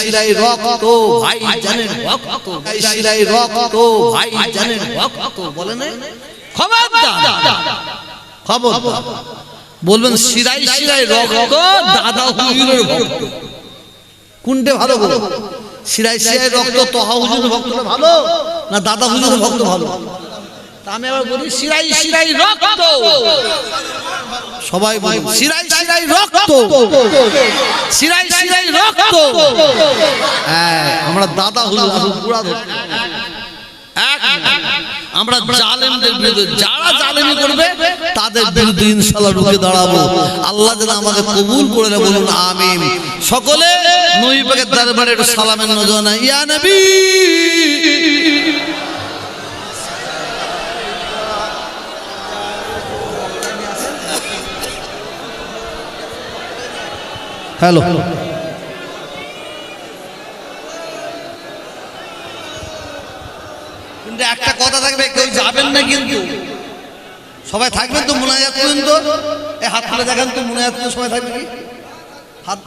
শিরায় রক্ত ভাই জানেন রক্ত, শিরায় রক্ত ভাই জানেন রক্ত বলে না, খবরদার বলবেন শিরায় শিরায় রক্ত দাদা হুজুরের ভক্ত। কোনটা ভালো বলো? শিরায় শিরায় রক্ত তোহা হুজুরের ভক্তটা ভালো না দাদা হুজুরের ভক্ত ভালো? আমি আবার বলি শিরায় শিরায় রক্ত, সবাই বলে শিরায় শিরায় রক্ত, শিরায় শিরায় রক্ত। আমরা দাদা হুজুর পুরা আমরা জালেমদের বিরুদ্ধে, যারা জালেমি করবে তাদের বিরুদ্ধে ইনশাআল্লাহ রুখে দাঁড়াবো। আল্লাহ যেন আমাকে কবুল করে নেয়, বলুন আমিন। সকলে নবী পাকের দরবারে একটু সালামের নজরানা। ইয়া নবী হ্যালো, কিন্তু একটা কথা থাকবে, কেউ যাবেন না কিন্তু সবাই থাকবেন তো মুনাজাত করুন তো। এই হাত তুলে দেখেন তো, মুনাজাত করে সবাই থাকবে কি? হাত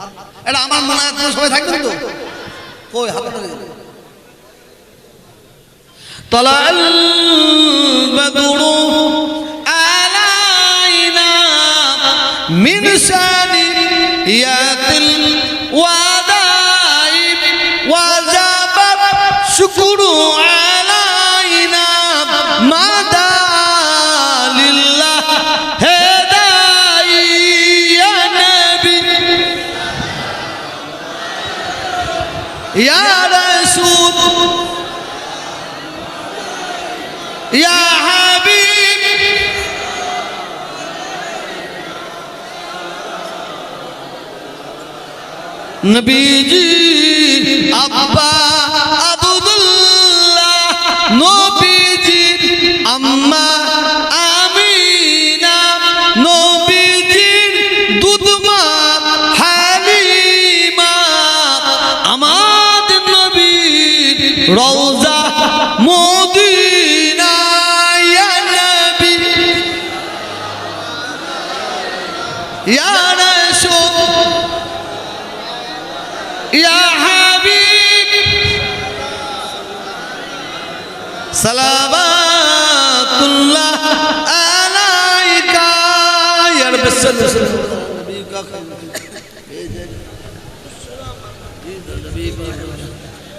এটা আমার মুনাজাত করে সবাই থাকবেন তো? কই হাত তুলে তালাল বাদরু আলাইনা মিন সানিয়াতিল ওয়াদাইব ওয়াজাবাত শুকরু আলাইনা মাদা লিল্লাহ হেদাই ইয়া নবী ইয়া রাসূল ইয়া হাবিব নবীজি আব্বা আব্দুল্লাহ, নবীজির আম্মা আমিনা, নবীজির দুধমা হালিমা, আমাদের নবীর রওজা মদিনা। ইয়া নবী ইয়া রাসূল ইয়া হাবিব সালাওয়াতুল্লাহ আলাইকা ইয়া রাসূল।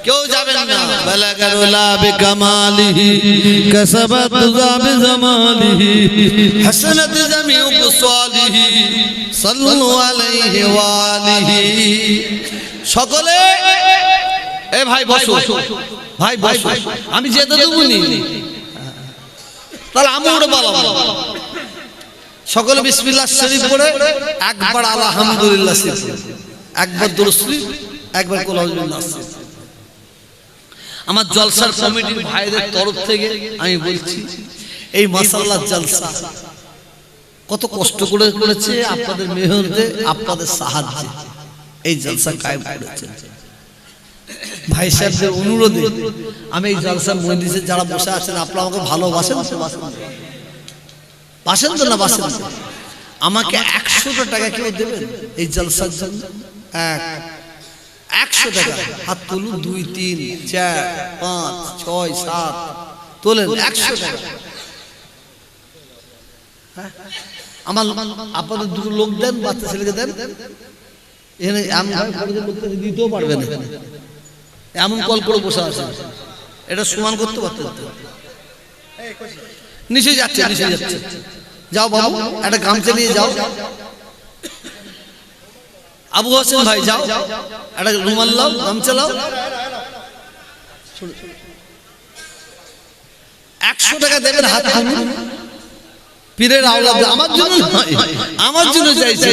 কেউ যাবেন না। বালাগারুলা বিকামালিহি কাসাবাত যাবি জামালিহি হাসানাত জামিউ বিসালিহি সাল্লু আলাইহি ওয়া আলিহি। সকলে এ ভাই বসো, ভাই বসো, আমি যেতে দেবো নি, তাহলে আমি ওটা বলো। সকলে বিসমিল্লাহ শরীফ পড়ে একবার আলহামদুলিল্লাহ শরীফ, একবার দুরূদ শরীফ, একবার কুল আউযুবিল্লাহ শরীফ। আমার জলসার কমিটির ভাইদের তরফ থেকে আমি বলছি, এই মাশাআল্লাহ জলসা কত কষ্ট করে করেছে, আপনাদের মেহনতে, আপনাদের সাহায্যে এই জলসা কায়েম করেছে। ভাই সাহেবদের অনুরোধে আমি এই জলসার মজলিসে যারা বসে আছেন, আপনারা আমাকে ভালোবাসেন, বাসেন তো না বাসেন? আমাকে 100 টাকা কেউ দেবেন এই জলসার জন্য? 100 টাকা হাত তুলুন। 2 3 4 5 6 7 তোলেন 100 টাকা। আমার আপনাদের দুটো লোক দেন, বাচ্চা ছেলেকে দেন। এখানে দিতেও পারবে না, এমন কল করে বসে আছে, এটা সমান করতে পারতে। নিচে যাচ্ছে, নিচে যাচ্ছে, যাও বাবু একটা গামছা নিয়ে যাও। আবু হোসেন ভাই যাও, একটা রুমাল লাও, গামছা লাও। 100 টাকা দেবেন, হাত তুলুন। পীরের আওলাদ আমার জন্য নয়, আমার জন্য চাইছে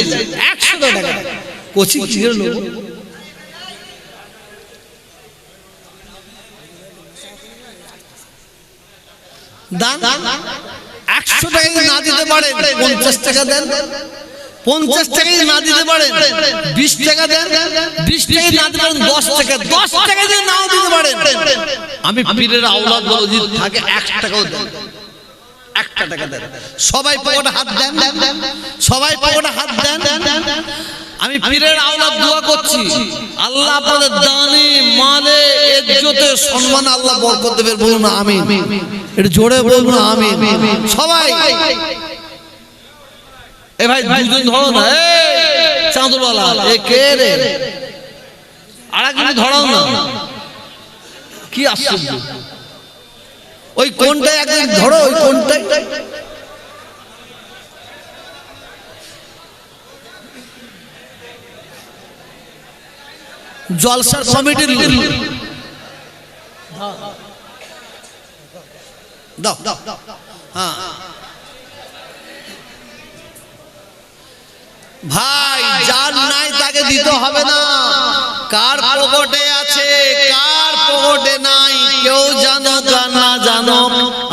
100 টাকা। কোচি কিরে লোক দান 100 টাকা না দিতে পারেন 50 টাকা দেন, 50 টাকা না দিতে পারেন 20 টাকা দেন, 20 টাকা না দিতে পারেন 10 টাকা, 10 টাকা দিয়ে নাও দিতে পারেন। আমি পীরের আওলাদ যদি থাকে 1 টাকাও দেন, 1 টাকা দেন। সবাই পকেটে হাত দেন, সবাই পকেটে হাত দেন। আমি পীরের আওলাদ দোয়া করছি, আল্লাহ আপনাদের দানে মালে ইজ্জতে সম্মান আল্লাহ বরকত দেবে। বলুন আমিন। এটা জোরে বলুন আমিন সবাই। এ ভাই দুজন ধরো না, এই চাঁদওয়ালা এ কে রে, আরেকজন ধরাও না, কি আশ্চর্য। ওই কোনটাই একদিন ধরো, ওই কোনটাই। জলসার কমিটির দাও দাও, হ্যাঁ ভাই, যার নাই তাকে দিতে হবে না। কার পকেটে আছে কার পকেটে নাই কেউ জানো না জানো,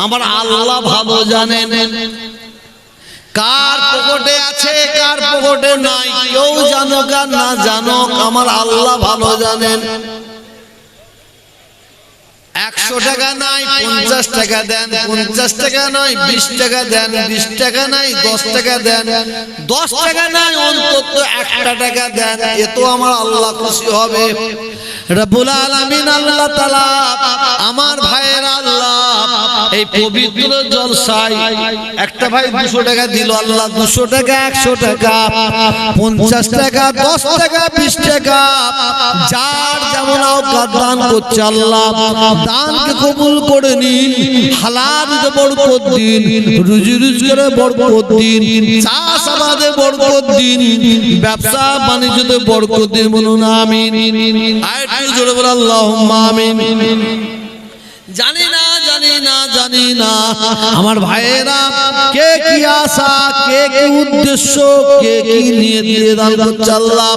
আমার আল্লাহ ভালো জানেন। কার পকেটে আছে কার পকেটে নাই কেউ জানো না জানো, আমার আল্লাহ ভালো জানেন। 100 টাকা নাই 50 টাকা দেন, 50 টাকা নয় 20 টাকা দেন, 20 টাকা নাই 10 টাকা দেন, 10 টাকা নাই অন্তত 1 টাকা দেন, এতো আমার আল্লাহ খুশি হবে। রব্বুল আলামিন আল্লাহ তাআলা আমার ভাইয়ের আল্লাহ এই পবিত্র জলসায় একটা ভাই 200 টাকা দিল, আল্লাহ 200 টাকা 100 টাকা 50 টাকা 10 টাকা 20 টাকা যার যেমন আওকাত দান করছে, আল্লাহ দানকে কবুল করে নিন, হালালে বরকত দিন, রুজি রোজগারে বরকত দিন, চাষাবাদে বরকত দিন, ব্যবসা বাণিজ্যতে বরকত দিন। বলুন আমিন। আরেকটু জোরে বলুন আল্লাহুম্মা আমিন। জানি না জানি না জানি না আমার ভাইয়েরা কে কি আশা, কে কি উদ্দেশ্য, কে কি নিয়ে দান করছে, আল্লাহ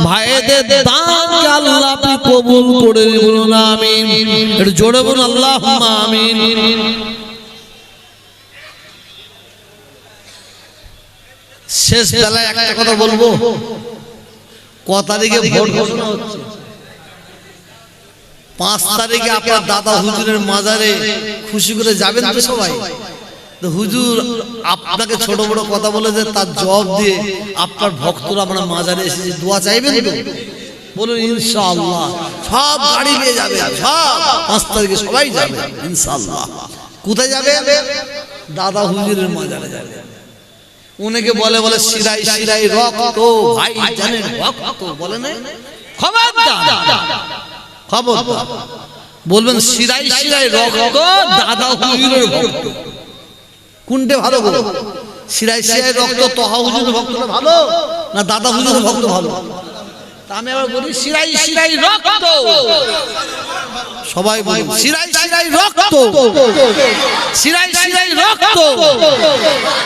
ভাইদের দানকে আল্লাহ আপনি কবুল করে বলুন আমিন। একটু জোরে বলুন আল্লাহুম্মা আমিন। শেষ বেলায় একটা কথা বলবো, ক তারিখে ভোট ঘোষণা হচ্ছে? 5 তারিখে আপনার দাদা হুজুরের মাজারে খুশি করে যাবেন তো সবাই? তো হুজুর আপনাকে ছোট বড় কথা বলে যে তার জবাব দিয়ে আপনার ভক্তরা আমরা মাজারে এসেছে, দোয়া চাইবেন তো? বলুন ইনশাআল্লাহ। সব গাড়ি নিয়ে যাবে, সব 5 তারিখে সবাই যাবে ইনশাআল্লাহ। কোথায় যাবে? দাদা হুজুরের মাজারে যাবে। উনাকে বলে বলে শিরাই শিরাই রক্ত, ভাই জানেন রক্ত বলে না, খবরদার খবরদার বলবেন শিরাই শিরাই রক্ত দাদা হুজুরের ভক্ত। কোনটা ভালো গো? শিরাই শিরাই রক্ত তোহা হুজুরের ভক্তটা ভালো না দাদা হুজুরের ভক্ত ভালো? তা আমি আবার বলি শিরাই শিরাই রক্ত, সবাই বলি শিরাই শিরাই রক্ত, শিরাই শিরাই রক্ত।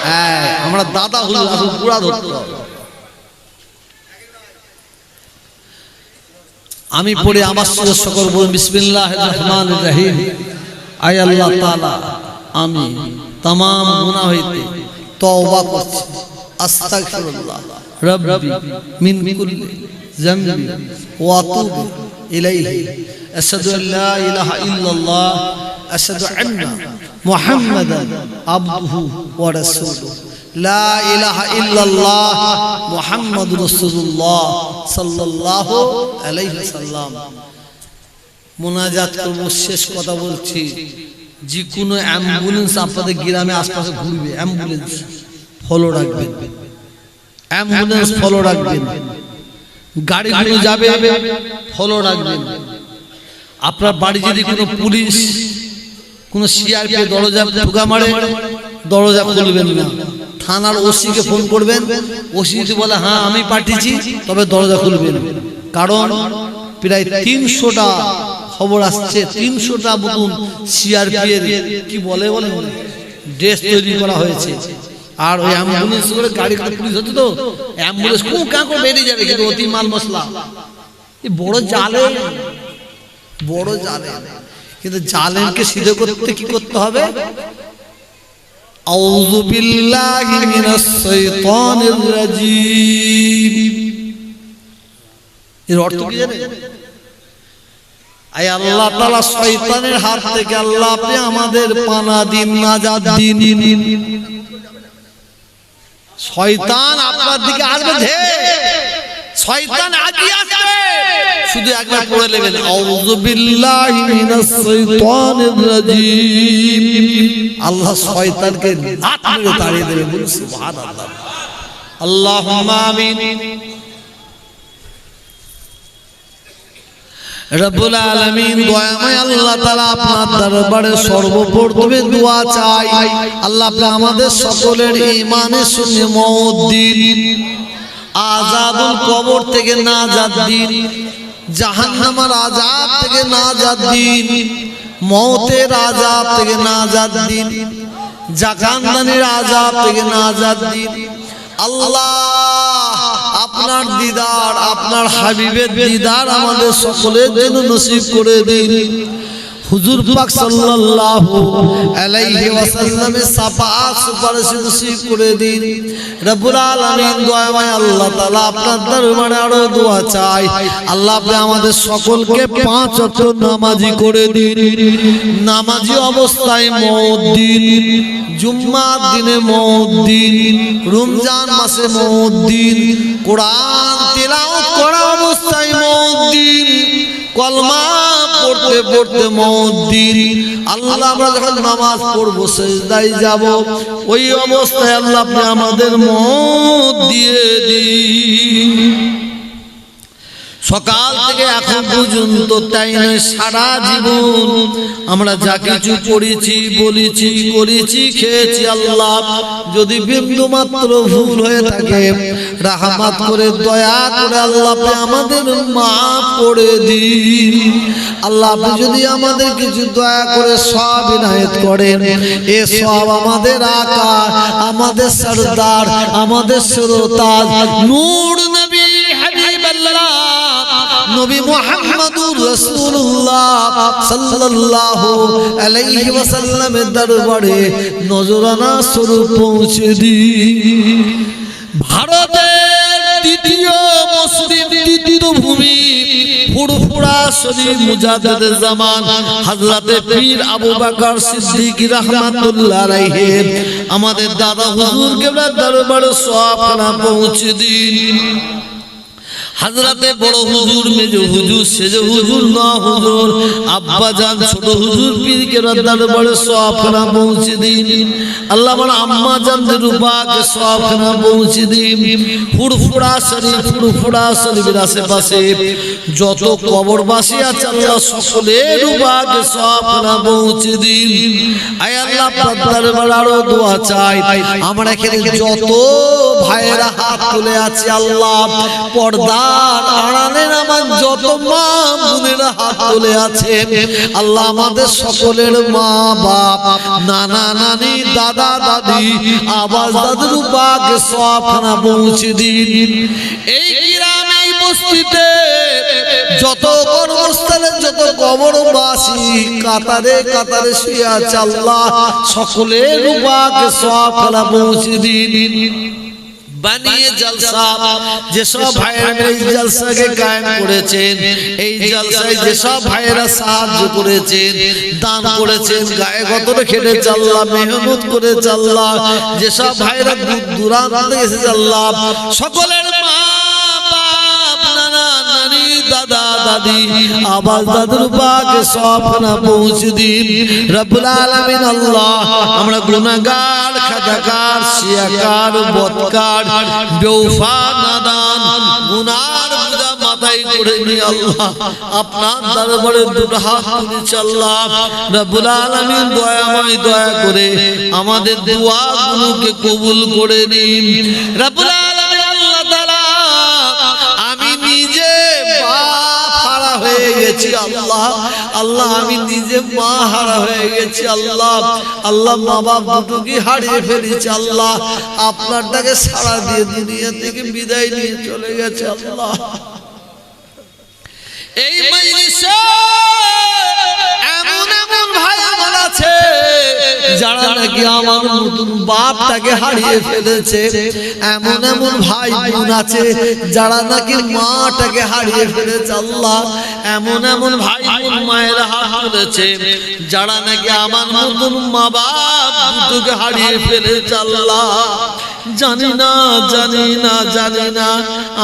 হ্যাঁ, আমরা দাদা হুজুর আসল পুরা ধরতে হবে। আমি পড়ে আমার সাথে সকল বলুন বিসমিল্লাহির রহমানির রহিম। আয় আল্লাহ তাআলা, আমি तमाम গুনাহ হইতে তওবা করছি, আস্তাগফিরুল্লাহ রাব্বি মিন কুল্লি যামবি ওয়া আতুবু ইলাইহি, আশহাদু আল লা ইলাহা ইল্লাল্লাহ, আশহাদু আন্না মুহাম্মাদান আবদুহু ওয়া রাসূলুহু, লা ইলাহা ইল্লাল্লাহ মুহাম্মাদুর রাসূলুল্লাহ সাল্লাল্লাহু আলাইহি ওয়াসাল্লাম। মুনাজাত করব, শেষ কথা বলছি। যে কোনো অ্যাম্বুলেন্স আপনাদের গ্রামে আশপাশে ঘুরবে, অ্যাম্বুলেন্স ফলো রাখবেন, অ্যাম্বুলেন্স ফলো রাখবেন, গাড়িগুলো যাবে ফলো রাখবেন। আপনার বাড়ি যদি কোনো পুলিশ কোনো সিআরপি দরজা ঠুকা মারে, দরজা খুলবেন না, থানার ওসিকে ফোন করবেন, ওসি যদি বলে হ্যাঁ আমি পাঠিয়েছি তবে দরজা খুলবেন। কারণ প্রায় 300টা খবর আসছে, 300টা মতন সিআরপি এর কি বলে বলে ড্রেস তৈরি করা হয়েছে। আর ওই অ্যাম্বুলেন্স করে গাড়ি করে পুলিশ হচ্ছে, তো অ্যাম্বুলেন্স কোন কাকো বেরিয়ে যাবে, কিন্তু অতি মাল মশলা এই বড় জালে, বড় জালে। কিন্তু জালেনকে সিধে করতে কি করতে হবে? আউযু বিল্লাহি মিনাস শাইতানির রাজীম। এর অর্থ কি জানেন? আয় আল্লাহ তাআলা শয়তানের হাত থেকে আল্লাহ আপনি আমাদের পানা দিন, নাজাত দিন। শয়তান আপনার দিকে আসবে, শয়তান আগিয়ে আসবে, শুধু একবার পড়ে নেবেন আউযু বিল্লাহি মিনাশ শাইতানির রাজীম। আল্লাহ শয়তানকে লাত মেরে তাড়িয়ে দেবে, বলুন সুবহানাল্লাহ। আল্লাহুম্মা আমিন। রব্বুল আলামিন দয়াময় আল্লাহ তাআলা আপনার দরবারে সর্বপ্রথমে দোয়া চাই, আল্লাহ আপনি আমাদের সকলের ঈমানের সঙ্গে মওত দিন, আযাবুল কবর থেকে নাজাত দিন, জাহান্নামের আযাব থেকে নাজাত দিন, মওতের আযাব থেকে নাজাত দিন, জাহান্নামের আযাব থেকে নাজাত দিন। আল্লাহ আপনার দিদার, আপনার হাবিবের দিদার আমাদের সকলের জন্য নসিব করে দিন। হুজুর পাক সাল্লাল্লাহু আলাইহি ওয়াসাল্লামের শাফাআত সুপারিশ নসিব করে দিন। রব্বুল আলামিন দয়াময় আল্লাহ তাআলা আপনার দরবারে আরো দোয়া চাই, আল্লাহ আপনি আমাদের সকলকে 5 ওয়াক্ত নামাজি করে দিন, নামাজি অবস্থায় মওত দিন, জুম্মার দিনে মওত দিন, রমজান মাসে মওত দিন, কোরআন তেলাওয়াত করা অবস্থায় মওত দিন, কলমা পড়তে পড়তে মওত দিন। আল্লাহ আমরা যখন নামাজ পড়ব সিজদায় যাব, ওই অবস্থায় আল্লাহ আপনি আমাদের মওত দিয়ে দিন। সকাল থেকে এখন পর্যন্ত তাই নয়, সারা জীবন আমরা যা কিছু পড়েছি, বলেছি, করেছি, খেয়েছি, আল্লাহ যদি বিন্দু মাত্র ভুল হয়ে থাকে রহমত করে দয়া করে আল্লাহ আপনি আমাদের মাফ করে দিন। আল্লাহ আপনি যদি আমাদের কিছু দয়া করে সব ইনায়েত করেন, এ সব আমাদের আকা, আমাদের সরদার, আমাদের সুরতাজ নূর নবী হাবিবাল্লাহ নবী মুহাম্মদুর রাসূলুল্লাহ সাল্লাল্লাহু আলাইহি ওয়াসাল্লামের দরবারে নজরানা স্বরূপ পৌঁছে দিন। ভারতের দ্বিতীয় মুসলিম তীর্থভূমি ফুরফুরা শরীফ মুজাদ্দিদে জামান হযরতে পীর আবু বকর সিদ্দিক রাহমাতুল্লাহ আলাইহি আমাদের দাদা হুজুর কেবলার দরবারে সওয়াবখানা পৌঁছে দিন। হযরতে বড় হুজুর, মেজ হুজুর, সেজ হুজুর, না হুজুর, আব্বা জান, ছোট হুজুর পীর কেরার দরবারে সওয়াবখানা পৌঁছে দিন। আল্লাহ আমার আম্মা জানদের রূপাকে সওয়াবখানা পৌঁছে দিন। ফুরফুরা শরীফের আশেপাশে যত কবরবাসী আছে আল্লাহ সকলের রূপাকে সওয়াবখানা পৌঁছে দিন। আয় আল্লাহ আপনার দরবারে আরো দোয়া চাই, আমরা এখানে যত ভাইয়েরা হাত তুলে আছে আল্লাহ পর্দা আড়ালের আমার যত মা বোনেরা হাত তুলে আছে আল্লাহ আমাদের সকলের মা বাপ, নানা নানি, দাদা দাদি, আবাস দাদুর পাকে সওয়াবখানা পৌঁছে দিন। এই গ্রামে, এই বস্তিতে যত কর্মস্থলে যত কবরবাসী কাতারে কাতারে শুয়ে আছে আল্লাহ সকলের পাকে সওয়াবখানা পৌঁছে দিন। বানিয়ে জলসা যেসব ভাইয়েরা এই জলসাকে কায়েম করেছেন, এই জলসায় যেসব ভাইয়েরা সাহায্য করেছেন, দান করেছেন, গায়ে গতরে খেটেছে আল্লাহ, মেহনত করেছে আল্লাহ, যেসব ভাইয়েরা দূর দূরান্ত থেকে এসেছে আল্লাহ সকলের মা বাপ, নানা নানি, দাদা দাদি, আবাস দাদুর পাকে সওয়াবখানা পৌঁছে দিন। রব্বুল আলামিন আল্লাহ আমরা গুনাহগার, খাতাকার, শিয়াকার, বদকার, বেওফা, নাদান, গুনার বোঝা মাথায় করে নিয়ে আল্লাহ আপনার দরবারে দুটো হাত তুলেছি আল্লাহ রব্বুল আলামিন দয়াময় দয়া করে আমাদের দোয়াগুলোকে কবুল করে নিন। রব্বুল আলামিন আল্লাহ তাআলা আমি নিজে হয়ে গেছি আল্লাহ, আল্লাহ আমি নিজে মা হারা হয়ে গেছি আল্লাহ, আল্লাহ মা বাপ দুটোকে হারিয়ে ফেলেছি আল্লাহ, আপনারটাকে সারা দিয়ে দুনিয়া থেকে বিদায় নিয়ে চলে গেছে আল্লাহ। এই মজলিসে এমন এমন ভাই আমার আছে যারা নাকি আমার নতুন বাপটাকে হারিয়ে ফেলেছে, এমন এমন ভাই বোন আছে যারা নাকি মাটাকে হারিয়ে ফেলেছে আল্লাহ, এমন এমন ভাই বোন মায়েরা হারিয়েছে যারা নাকি আমার নতুন মা বাপ দুটোকে হারিয়ে ফেলেছে আল্লাহ। জানি না জানি না জানি না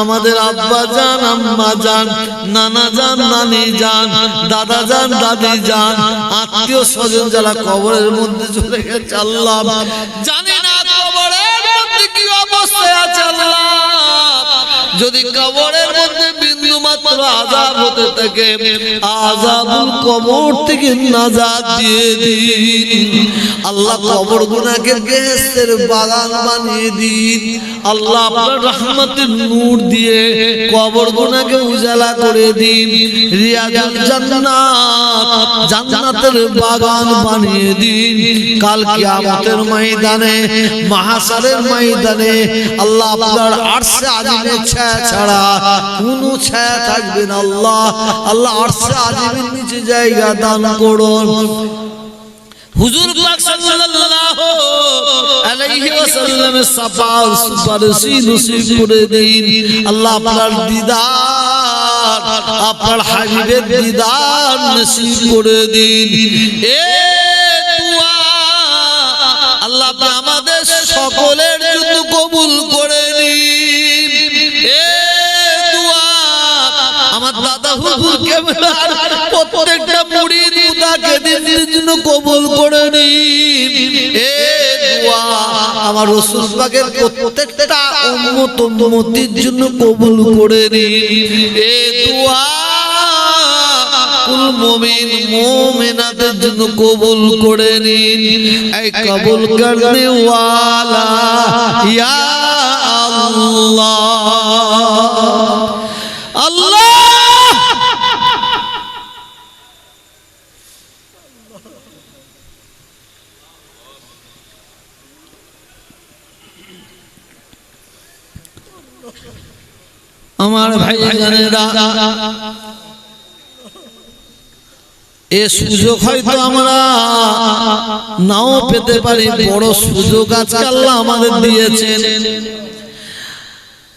আমাদের আব্বা জান আম্মা জান নানা জান নানি জান দাদা জান দাদি জান আত্মীয় স্বজন যারা কবরের মধ্যে চলে গেছে আল্লাহ জানি না কবরের মধ্যে কি অবস্থায় আছে আল্লাহ যদি কবরের মধ্যে বিন্দু মাত্র আযাব হতে থাকে আযাবুল কবর থেকে নাজাত দিয়ে দিন আল্লাহ কবর গুনাহকে বেহেশতের বাগান বানিয়ে দিন আল্লাহ আপনার রহমতের নূর দিয়ে কবর গুনাহকে উজালা করে দিন রিয়াজুল জান্নাত জান্নাতের বাগান বানিয়ে দিন কাল কিয়ামতের ময়দানে মাহশারের ময়দানে আল্লাহ আপনার আরশে আজিমের ছায়া ছাড়া কোনো ছায়া থাকবে না আল্লাহ আল্লাহ আরশে আজিমের নিচে জায়গা দান করুন হুজুর পাক সাল্লাল্লাহু আলাইহি ওয়াসাল্লামের সাফাত সুপারিশ নসিব করে দিন আল্লাহ আপনার দিদার আপনার হাবিবের দিদার নসিব করে দিন এ দুআ আল্লাহ আমাদের সকলের জন্য কবুল করে নিন এ দুআ আমার দাদা হুজুর কেবলার প্রত্যেকটা মুরিদ মুদাকে দিনের জন্য কবুল করে নিন এ দুআ আমার রাসূল পাকের প্রত্যেকটা উম্মত উম্মতির জন্য কবুল করে নিন এ দুআ কুল মুমিন মুমিনাতের জন্য কবুল করে নিন এই কবুল করনে ওয়ালা ইয়া আল্লাহ আল্লাহ আমার ভাইজানেরা এই সুযোগ হয়তো আমরা নাও পেতে পারি বড় সুযোগ আজকে আল্লাহ আমাদের দিয়েছেন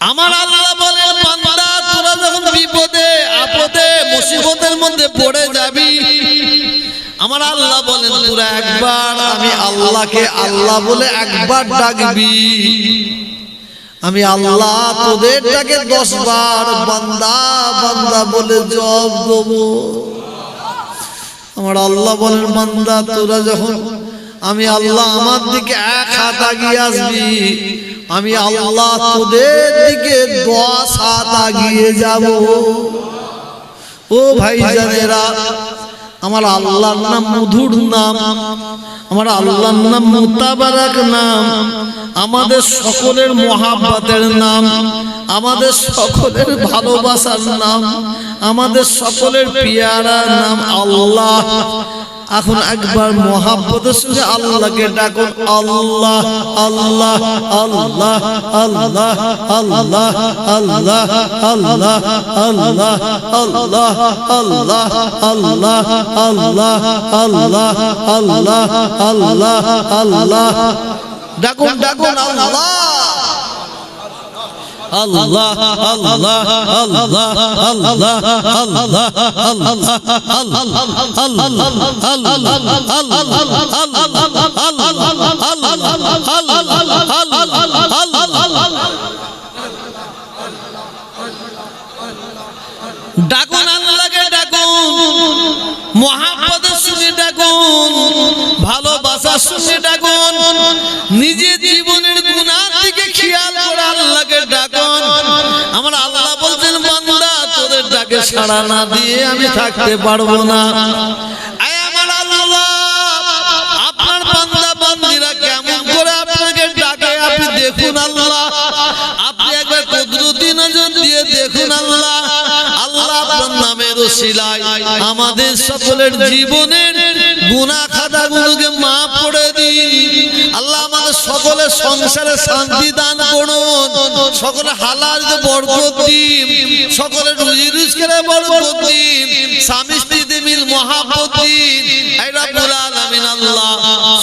আমার আল্লাহ বলেন বান্দা তোরা যখন বিপদে আপদে মুসিবতের মধ্যে পড়ে যাবি আমার আল্লাহ বলেন তোরা একবার আমি আল্লাহকে আল্লাহ বলে একবার ডাকবি আমি আল্লাহ তোদেরটাকে 10 বার বান্দা বান্দা বলে জবাব দেব আমার আল্লাহ বলেন বান্দা তোরা যখন আমি আল্লাহ আমার দিকে এক হাত আগিয়ে আসবি আমি আল্লাহ তোদের দিকে 10 হাত আগিয়ে যাব ও ভাইজানেরা আমার আল্লাহর নাম মধুর নাম আমার আল্লাহর নাম মুতাবারাক নাম আমাদের সকলের মহাব্বতের নাম আমাদের সকলের ভালোবাসার নাম আমাদের সকলের পিয়ারা নাম আল্লাহ এখন একবার মহাব্বতের সঙ্গে আল্লাহকে ডাকুন আল্লাহ আল্লাহ আল্লাহ আল্লাহ আল্লাহ আল্লাহ আল্লাহ আল্লাহ আল্লাহ আল্লাহ আল্লাহ আল্লাহ আল্লাহ আল্লাহ আল্লাহ আল্লাহ ডাকুন ডাকুন আল্লাহ আল্লাহ আল্লাহ আল্লাহ আল্লাহ আল্লাহ ডাকুন আল্লাহকে ডাকুন মহাব্বতের সঙ্গে ডাকুন ভালোবাসার সঙ্গে ডাকুন নিজের জীবনের গুনাহ থেকে খেয়াল করে আল্লাহকে ডাকুন আমার আল্লাহ বলছেন বান্দা তোদের ডাকে সাড়া না দিয়ে আমি থাকতে পারবো না আয় আমার আল্লাহ আপনার বান্দা বান্দীরা কেমন করে আপনাকে ডাকে আপনি দেখুন আল্লাহ আপনি একবার কুদরতি নজর দিয়ে দেখুন আল্লাহ আল্লাহ আপনার নামের ওসিলায় আমাদের সকলের জীবনের গুনাহ খাতাগুলোকে মাফ করে দিন আল্লাহ আমাদের সকলের সংসারে শান্তি দান করুন সকলে হালালকে বরকত দিন সকলের রুজি রিজকে বরকত দিন স্বামী স্ত্রীতে মিল মহব্বত দিন হে রব্বুল আলামিন আল্লাহ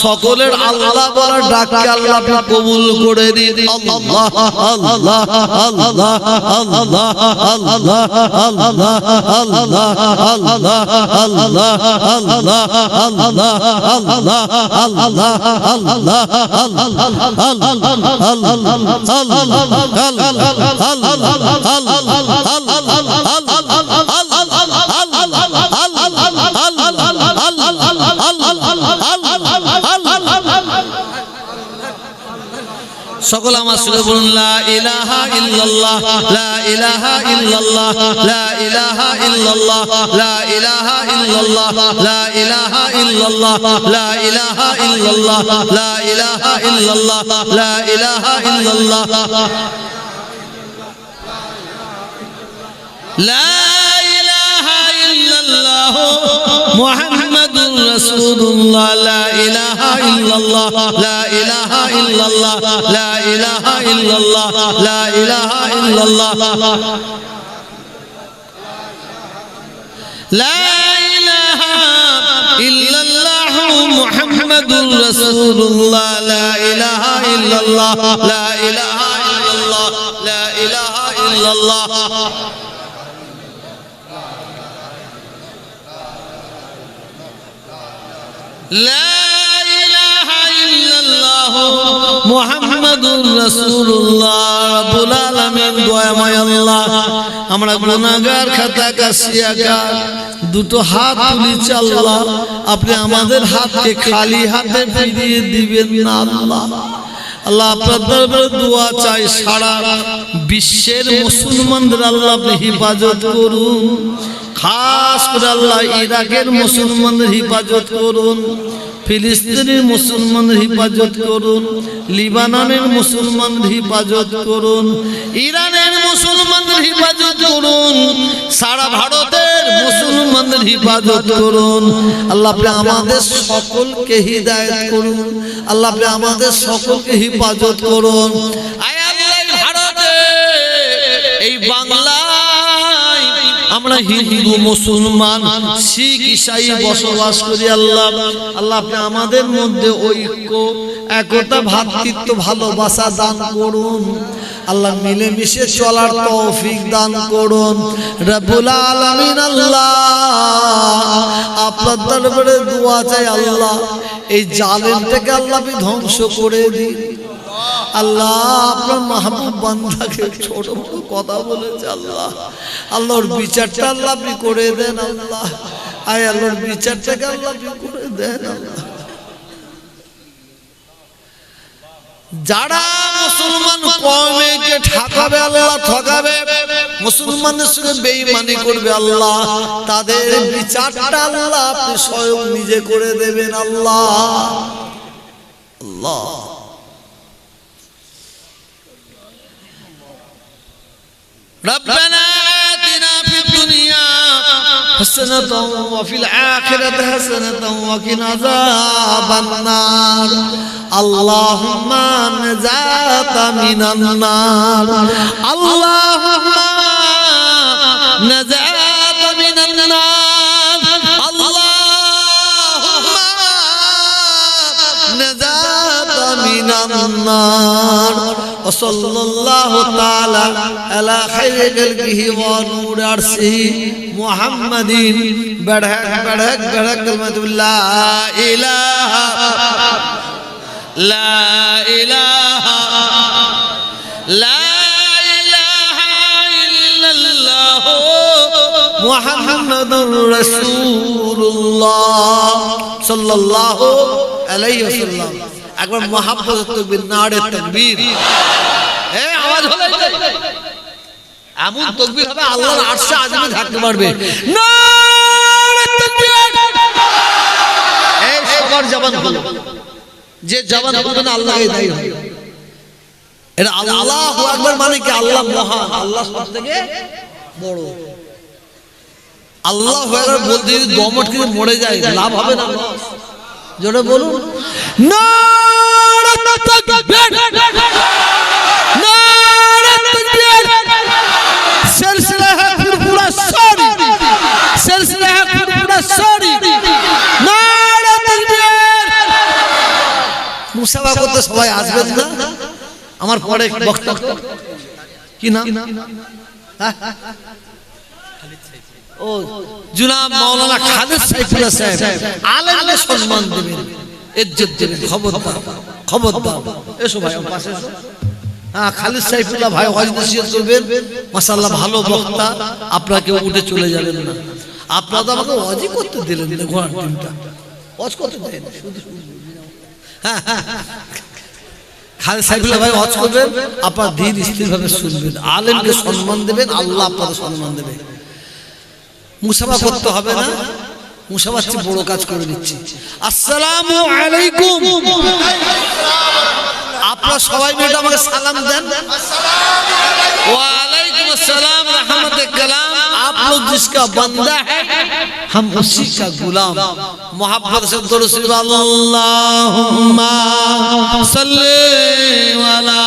সকলের আল্লাহ বলা ডাককে আল্লাহ আপনি কবুল করে দিন। আল্লাহ আল্লাহ আল্লাহ আল্লাহ আল্লাহ আল্লাহ আল্লাহ আল্লাহ আল্লাহ আল্লাহ আল্লাহ আল্লাহ আল্লাহ আল্লাহ সকল আমার সুরে বলুন লা ইলাহা ইল্লাল্লাহ লা ইলাহা ইল্লাল্লাহ লা ইলাহা ইল্লাল্লাহ লা ইলাহা ইল্লাল্লাহ লা ইলাহা ইল্লাল্লাহ লা ইলাহা ইল্লাল্লাহ লা ইলাহা ইল্লাল্লাহ লা ইলাহা ইল্লাল্লাহ লা ইলাহা ইল্লাল্লাহ মুহাম্মাদুর রাসূলুল্লাহ লা ইলাহা ইল্লাল্লাহ লা ইলাহা ইল্লাল্লাহ লা ইলাহা ইল্লাল্লাহ লা ইলাহা ইল্লাল্লাহ লা ইলাহা ইল্লাল্লাহ মুহাম্মাদুর রাসূলুল্লাহ লা ইলাহা ইল্লাল্লাহ লা ইলাহা ইল্লাল্লাহ লা ইলাহা ইল্লাল্লাহ লা ইলাহা ইল্লাল্লাহ মুহাম্মাদুর রাসূলুল্লাহ। রব্বুল আলামিন দয়াময় আল্লাহ, আমরা গুনাহগার খাতাকাশিয়াগার দুটো হাত তুলেছি আল্লাহ, আপনি আমাদের হাতকে খালি হাতে ফিরিয়ে দিবেন না আল্লাহ। আল্লাহ আপনার দরবারে দোয়া চাই, সারা বিশ্বের মুসলমানদের আল্লাহ আপনি হেফাজত করুন, খাস করে আল্লাহ ইরাকের মুসলমানদের হেফাজত করুন, ফিলিস্তিনের মুসলমানদের হেফাজত করুন, লিবাননের মুসলমানদের হেফাজত করুন, ইরানের মুসলমানদের হেফাজত করুন, সারা ভারতের মুসলমানদের হেফাজত করুন। আল্লাহ আপনি আমাদের সকলকে হিদায়াত করুন, আল্লাহ আপনি আমাদের সকলকে হেফাজত করুন। আয় আল্লাহ, ভারতে এই বাংলা আমরা হিন্দু মুসলমান শিখ ঈসাই বসবাস করি আল্লাহ, আল্লাহ আপনি আমাদের মধ্যে ঐক্য একতা ভ্রাতৃত্ব ভালোবাসা দান করুন, আল্লাহ মিলেমিশে চলার তৌফিক দান করুন। রব্বুল আলামিন আল্লাহ আপনার দরবারে দোয়া চাই আল্লাহ, এই জালেমটাকে আল্লাহ আপনি ধ্বংস করে দিন আল্লাহ। আপনার মাহবুব বান্দাকে ছোট বড় কথা বলেছে আল্লাহ, আল্লাহর বিচারটা আল্লাহ আপনি করে দেন আল্লাহ। আয় আল্লাহর বিচারটাকে আল্লাহ আপনি করে দেন আল্লাহ। যারা মুসলমান কওমকে ঠকাবে আল্লাহ, ঠকাবে মুসলমানদের সঙ্গে বেঈমানি করবে আল্লাহ, তাদের বিচারটা আল্লাহ আপনি স্বয়ং নিজে করে দেবেন আল্লাহ। আল্লাহ ربنا آتنا في الدنيا حسنة وفي الآخرة حسنة وقنا عذاب النار اللهم نجاة من النار اللهم نجاة من النار اللهم نجاة من النار وصلى الله تعالى على خير خلقه ونور عرشه محمد بڑھک بڑھک بڑھک کلمۃ لا الہ لا الہ لا الہ الا اللہ محمد رسول اللہ صلی اللہ علیہ وسلم। একবার মহাব্বত তাকবীর, নারে তাকবীর, এই আওয়াজ হলো এমন তাকবীর হবে আল্লাহর আরশে আযমে থাকতে পারবে। নারে তাকবীর, এই সবার জবান খুলো, যে জবান খুলবে না আল্লাহই দায়ী হবে। এটা আল্লাহু আকবার মানে কি? আল্লাহ মহান, আল্লাহ সবথেকে বড়। আল্লাহু আকবার বলতে যদি দমট করে মরে যায় লাভ হবে না? জোরে বলুন নারে তাকবীর, নারে তাকবীর, সিলসিলা ফুরফুরা সরি, সিলসিলা ফুরফুরা সরি, নারে তাকবীর, মুসাফা করতে সবাই আসবেন না? আমার পরে বক্তা কি নাম? ও জনাব মাওলানা খালিদ সাইফুল্লাহ সাহেব আলেমকে সম্মান দেবেন, ইজ্জত দেবেন। খবরদার খবরদার, এসো ভাই আমার পাশে এসো। হ্যাঁ, খালিদ সাইফুল্লাহ ভাই ওয়াজ নসিহত করবেন, মাশাআল্লাহ ভালো বক্তা। আপনারা কেউ উঠে চলে যাবেন না। আপনারা তো আমাকে ওয়াজই করতে দিলেন না, ঘোড়ার টিমটা ওয়াজ করতে দেন শুধু। হ্যাঁ হ্যাঁ, খালিদ সাইফুল্লাহ ভাই ওয়াজ করবেন, আপনারা ধীর স্থিরভাবে শুনবেন, আলেমকে সম্মান দেবেন, আল্লাহ আপনাদের সম্মান দেবে। মুসাফা করতে হবে না, মুসাফার চেয়ে বড় কাজ করে দিচ্ছি। আসসালামু আলাইকুম। আপনারা সবাই মিলে আমাকে সালাম দেন। वालेकुम अस्सलाम रहमत कलाम। आप लोग जिसका बंदा है हम उसी का गुलाम। मोहब्बत से दुरूद शरीफ अल्लाहुम्मा सल्ली अला